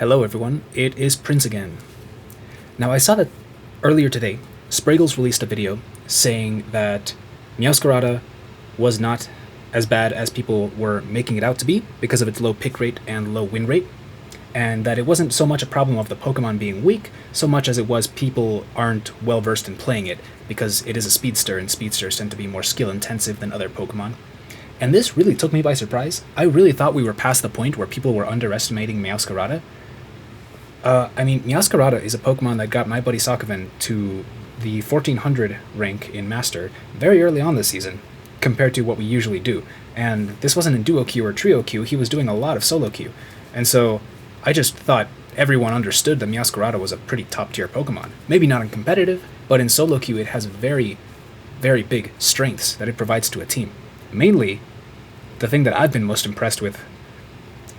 Hello everyone, it is Prince again. Now I saw that earlier today, Spraggles released a video saying that Meowscarada was not as bad as people were making it out to be because of its low pick rate and low win rate, and that it wasn't so much a problem of the Pokemon being weak, so much as it was people aren't well versed in playing it, because it is a speedster and speedsters tend to be more skill intensive than other Pokemon. And this really took me by surprise. I really thought we were past the point where people were underestimating Meowscarada. Meowscarada is a Pokemon that got my buddy Sokovan to the 1400 rank in Master very early on this season, compared to what we usually do. And this wasn't in Duo Queue or Trio Queue, he was doing a lot of Solo Queue. And so I just thought everyone understood that Meowscarada was a pretty top tier Pokemon. Maybe not in competitive, but in Solo Queue it has very, very big strengths that it provides to a team. Mainly, the thing that I've been most impressed with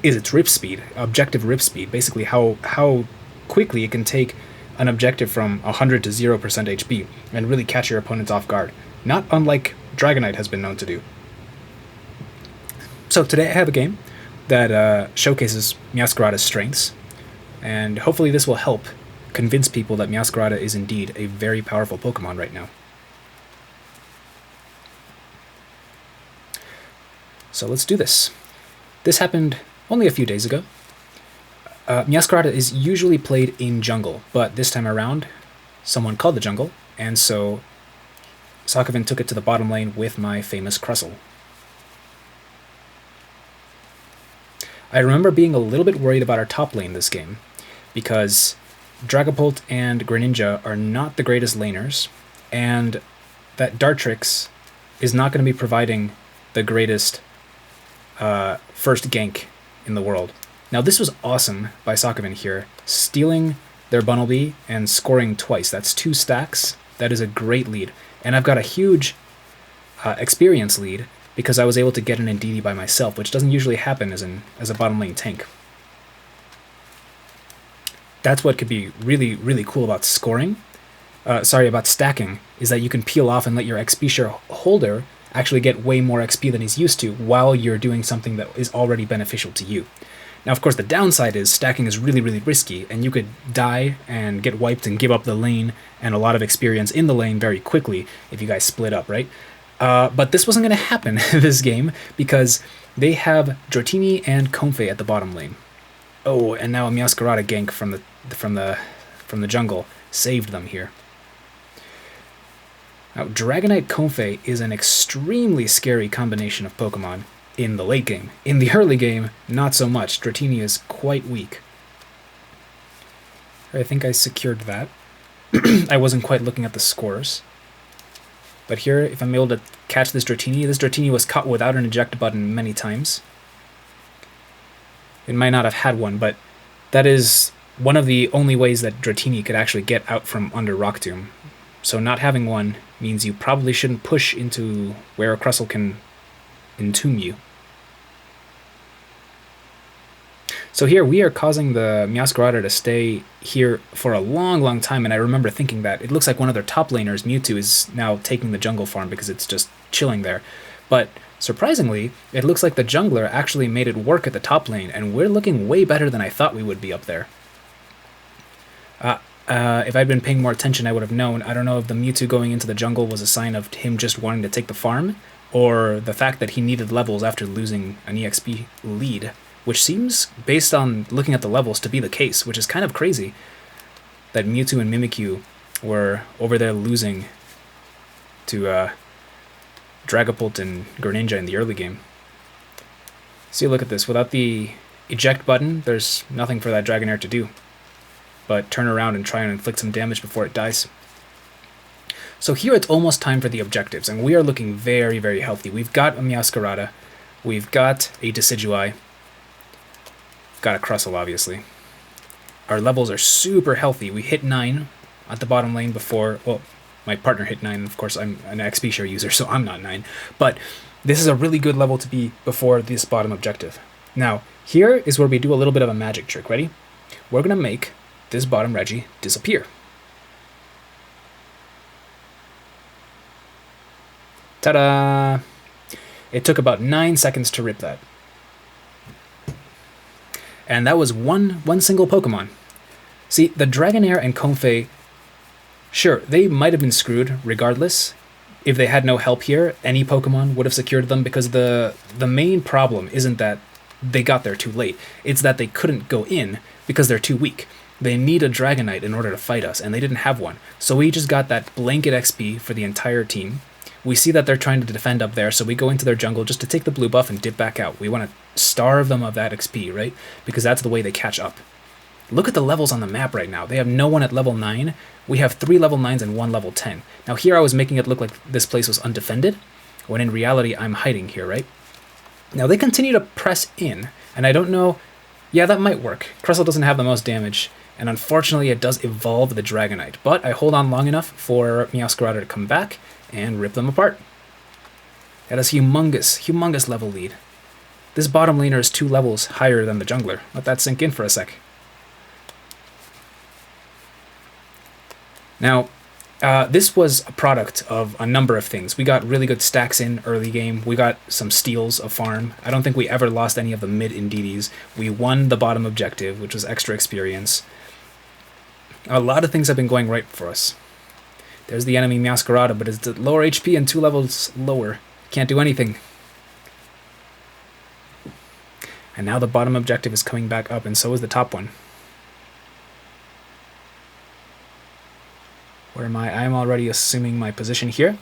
is its rip speed, objective rip speed, basically how quickly it can take an objective from 100 to 0% HP and really catch your opponents off guard, not unlike Dragonite has been known to do. So today I have a game that showcases Meowscarada's strengths, and hopefully this will help convince people that Meowscarada is indeed a very powerful Pokemon right now. So let's do this. This happened only a few days ago. Meowscarada is usually played in jungle, but this time around, someone called the jungle, and so Sokovan took it to the bottom lane with my famous Crustle. I remember being a little bit worried about our top lane this game, because Dragapult and Greninja are not the greatest laners, and that Dartrix is not going to be providing the greatest first gank in the world. Now this was awesome by Sokovan here, stealing their Bunnelby and scoring twice. That's 2 stacks. That is a great lead. And I've got a huge experience lead because I was able to get an Indeedee by myself, which doesn't usually happen as a bottom lane tank. That's what could be really, really cool about scoring. About stacking, is that you can peel off and let your Exp.Share holder actually get way more XP than he's used to while you're doing something that is already beneficial to you. Now, of course, the downside is stacking is really, really risky, and you could die and get wiped and give up the lane and a lot of experience in the lane very quickly if you guys split up, right? But this wasn't going to happen this game because they have Dratini and Comfey at the bottom lane. Oh, and now a Meowscarada gank from the jungle saved them here. Now, Dragonite Comfey is an extremely scary combination of Pokemon in the late game. In the early game, not so much. Dratini is quite weak. I think I secured that. I wasn't quite looking at the scores. But here, if I'm able to catch this Dratini was caught without an eject button many times. It might not have had one, but that is one of the only ways that Dratini could actually get out from under Rock Tomb. So not having one means you probably shouldn't push into where a Crustle can entomb you. So here we are causing the Meowscarada to stay here for a long, long time, and I remember thinking that it looks like one of their top laners, Mewtwo, is now taking the jungle farm because it's just chilling there. But surprisingly, it looks like the jungler actually made it work at the top lane, and we're looking way better than I thought we would be up there. If I'd been paying more attention, I would have known. I don't know if the Mewtwo going into the jungle was a sign of him just wanting to take the farm, or the fact that he needed levels after losing an EXP lead, which seems, based on looking at the levels, to be the case, which is kind of crazy that Mewtwo and Mimikyu were over there losing to Dragapult and Greninja in the early game. See, look at this. Without the eject button, there's nothing for that Dragonair to do but turn around and try and inflict some damage before it dies. So here it's almost time for the objectives, and we are looking very, very healthy. We've got a Meowscarada, we've got a Decidueye, got a Crustle, obviously. Our levels are super healthy. We hit 9 at the bottom lane before, well, my partner hit 9, of course I'm an Exp.Share user, so I'm not 9, but this is a really good level to be before this bottom objective. Now, here is where we do a little bit of a magic trick. Ready? We're going to make this bottom Reggie disappear. Ta-da! It took about 9 seconds to rip that. And that was one single Pokemon. See, the Dragonair and Comfey, sure, they might have been screwed regardless. If they had no help here, any Pokemon would have secured them, because the main problem isn't that they got there too late. It's that they couldn't go in because they're too weak. They need a Dragonite in order to fight us, and they didn't have one. So we just got that blanket XP for the entire team. We see that they're trying to defend up there, so we go into their jungle just to take the blue buff and dip back out. We want to starve them of that XP, right? Because that's the way they catch up. Look at the levels on the map right now. They have no one at level 9. We have 3 level 9s and 1 level 10. Now here I was making it look like this place was undefended, when in reality I'm hiding here, right? Now they continue to press in, and I don't know... Yeah, that might work. Crustle doesn't have the most damage, and unfortunately it does evolve the Dragonite. But I hold on long enough for Meowscarada to come back and rip them apart. That is humongous level lead. This bottom laner is 2 levels higher than the jungler. Let that sink in for a sec. Now, this was a product of a number of things. We got really good stacks in early game. We got some steals of farm. I don't think we ever lost any of the mid Indeedis. We won the bottom objective, which was extra experience. A lot of things have been going right for us. There's the enemy Meowscarada, but it's at lower HP and 2 levels lower. Can't do anything. And now the bottom objective is coming back up, and so is the top one. Where am I? I'm already assuming my position here.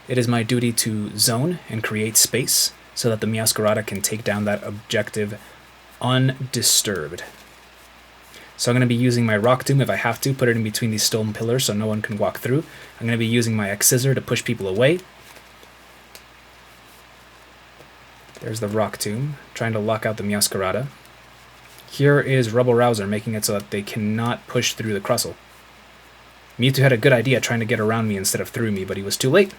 It is my duty to zone and create space so that the Meowscarada can take down that objective undisturbed. So I'm going to be using my Rock Tomb if I have to, put it in between these stone pillars so no one can walk through. I'm going to be using my X-Scissor to push people away. There's the Rock Tomb, trying to lock out the Meowscarada. Here is Rebel Rouser, making it so that they cannot push through the Crustle. Mewtwo had a good idea trying to get around me instead of through me, but he was too late.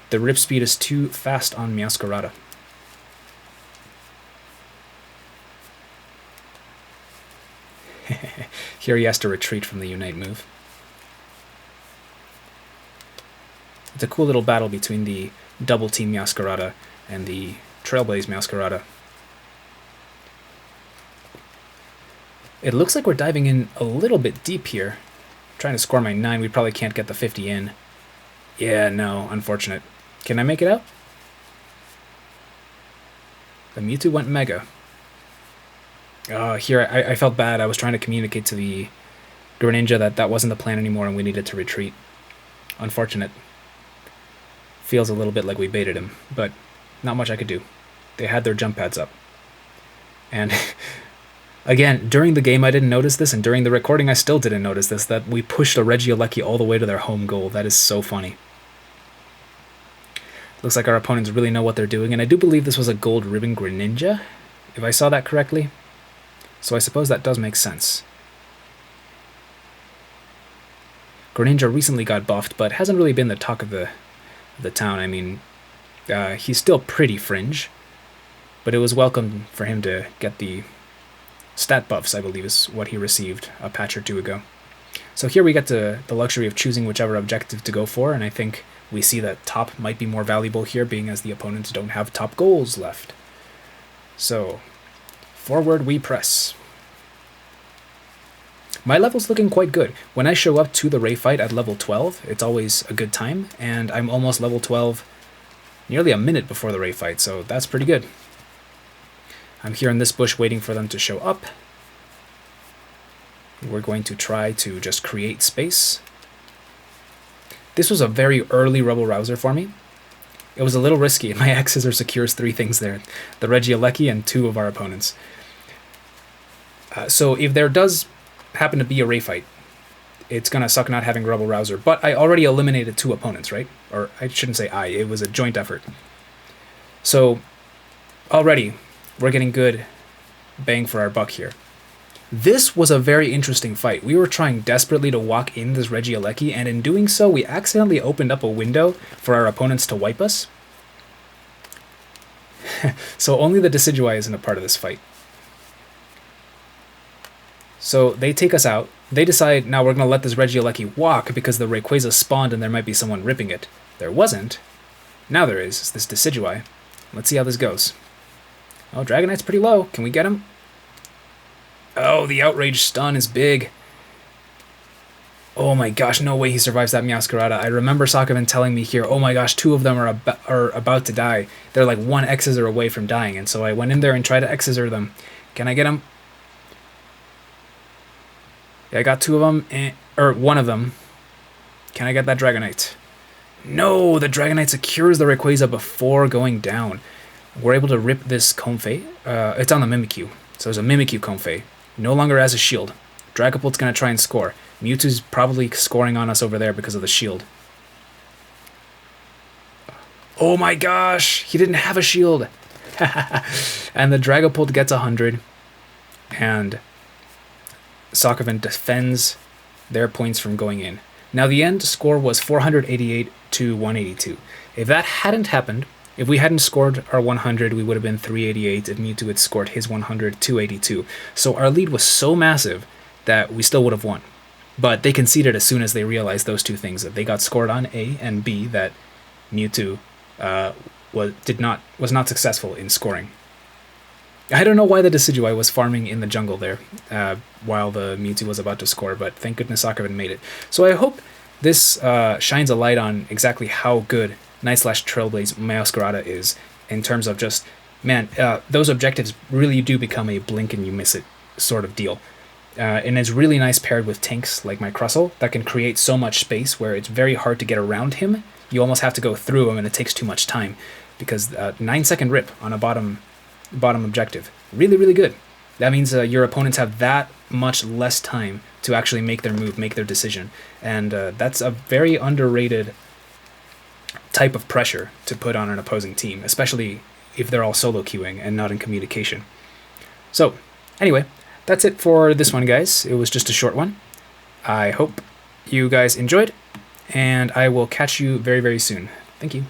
The rip speed is too fast on Meowscarada. Here he has to retreat from the Unite move. It's a cool little battle between the double team Meowscarada and the Trailblaze Meowscarada. It looks like we're diving in a little bit deep here. Trying to score my 9, we probably can't get the 50 in. Yeah, no, unfortunate. Can I make it out? The Mewtwo went Mega. Here, I felt bad. I was trying to communicate to the Greninja that wasn't the plan anymore and we needed to retreat. Unfortunate. Feels a little bit like we baited him, but not much I could do. They had their jump pads up. And... Again, during the game I didn't notice this, and during the recording I still didn't notice this, that we pushed a Regieleki all the way to their home goal. That is so funny. Looks like our opponents really know what they're doing, and I do believe this was a gold ribbon Greninja, if I saw that correctly. So I suppose that does make sense. Greninja recently got buffed, but hasn't really been the talk of the town. I mean, he's still pretty fringe, but it was welcome for him to get the stat buffs, I believe, is what he received a patch or 2 ago. So here we get the luxury of choosing whichever objective to go for, and I think we see that top might be more valuable here, being as the opponents don't have top goals left. So, forward we press. My level's looking quite good. When I show up to the Ray fight at level 12, it's always a good time, and I'm almost level 12 nearly a minute before the Ray fight, so that's pretty good. I'm here in this bush waiting for them to show up. We're going to try to just create space. This was a very early Rebel Rouser for me. It was a little risky. My X-Scissor secures 3 things there. The Regieleki and 2 of our opponents. So if there does happen to be a Ray fight, it's going to suck not having Rebel Rouser. But I already eliminated 2 opponents, right? Or I shouldn't say it was a joint effort. So already... we're getting good bang for our buck here. This was a very interesting fight. We were trying desperately to walk in this Regieleki, and in doing so, we accidentally opened up a window for our opponents to wipe us. So only the Decidueye isn't a part of this fight. So they take us out. They decide, now we're going to let this Regieleki walk because the Rayquaza spawned and there might be someone ripping it. There wasn't. Now there is. It's this Decidueye. Let's see how this goes. Oh, Dragonite's pretty low. Can we get him? Oh, the outrage stun is big. Oh my gosh, no way he survives that Meowscarada. I remember Sokovan telling me here, oh my gosh, 2 of them are about to die. They're like 1 X-Scissor away from dying, and so I went in there and tried to X-Scissor them. Can I get him? Yeah, I got 2 of them, or 1 of them. Can I get that Dragonite? No, the Dragonite secures the Rayquaza before going down. We're able to rip this Comfey. It's on the Mimikyu, so there's a Mimikyu Comfey. No longer has a shield. Dragapult's going to try and score. Mewtwo's probably scoring on us over there because of the shield. Oh my gosh! He didn't have a shield! And the Dragapult gets 100. And Sokovan defends their points from going in. Now the end score was 488 to 182. If that hadn't happened, if we hadn't scored our 100, we would have been 388 if Mewtwo had scored his 100, 282. So our lead was so massive that we still would have won. But they conceded as soon as they realized those 2 things, that they got scored on A, and B, that Mewtwo was not successful in scoring. I don't know why the Decidueye was farming in the jungle there while the Mewtwo was about to score, but thank goodness Sokovan made it. So I hope this shines a light on exactly how good Night/Trailblaze Meowscarada is in terms of just, man, those objectives really do become a blink and you miss it sort of deal. And it's really nice paired with tanks like my Crustle that can create so much space where it's very hard to get around him. You almost have to go through him and it takes too much time because 9-second rip on a bottom objective. Really, really good. That means your opponents have that much less time to actually make their move, make their decision. And that's a very underrated type of pressure to put on an opposing team, especially if they're all solo queuing and not in communication. So, anyway, that's it for this one, guys. It was just a short one. I hope you guys enjoyed, and I will catch you very, very soon. Thank you.